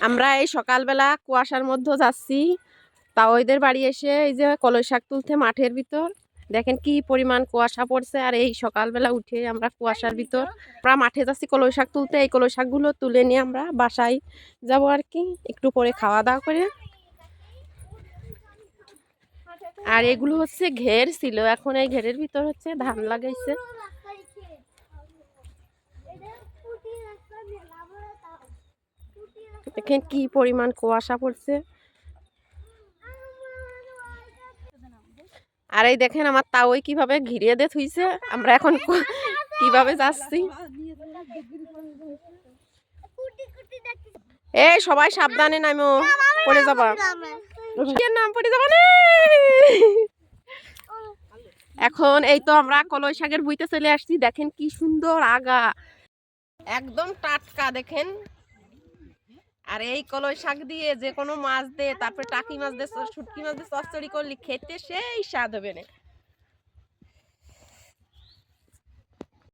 আমরা এই সকালবেলা কুয়াশার মধ্যে যাচ্ছি, তা ওইদের বাড়ি এসে এই যে কলই শাক তুলতে মাঠের ভিতর দেখেন কি পরিমাণ কুয়াশা পড়ছে। আর এই সকালবেলা উঠে আমরা কুয়াশার ভিতর আমরা মাঠে যাচ্ছি কলই শাক তুলতে। এই কলই শাকগুলো তুলে নিয়ে আমরা বাসায় যাবো আর কি, একটু পরে খাওয়া দাওয়া করে। আর এগুলো হচ্ছে ঘের ছিল, এখন এই ঘেরের ভিতর হচ্ছে ধান লাগাইছে। দেখেন কি পরিমাণ কুয়াশা পড়ছে। আর এই দেখেন আমার তাওই কিভাবে ঘিরিয়ে দিয়ে থুইছে। আমরা এখন কিভাবে যাচ্ছি, এই সবাই সাবধানে নামো, পড়ে যাবা, নাম পড়ে যাবা না। এখন এই তো আমরা কলই শাকের বুইতে চলে আসছি। দেখেন কি সুন্দর আগা, একদম টাটকা দেখেন। আর এই কলই শাক দিয়ে যে কোনো মাছ দিয়ে, তারপরে টাকি মাছ দিয়ে, শুটকি মাছ দিয়ে চচ্চড়ি করলে খেতে সেই স্বাদ হবে না।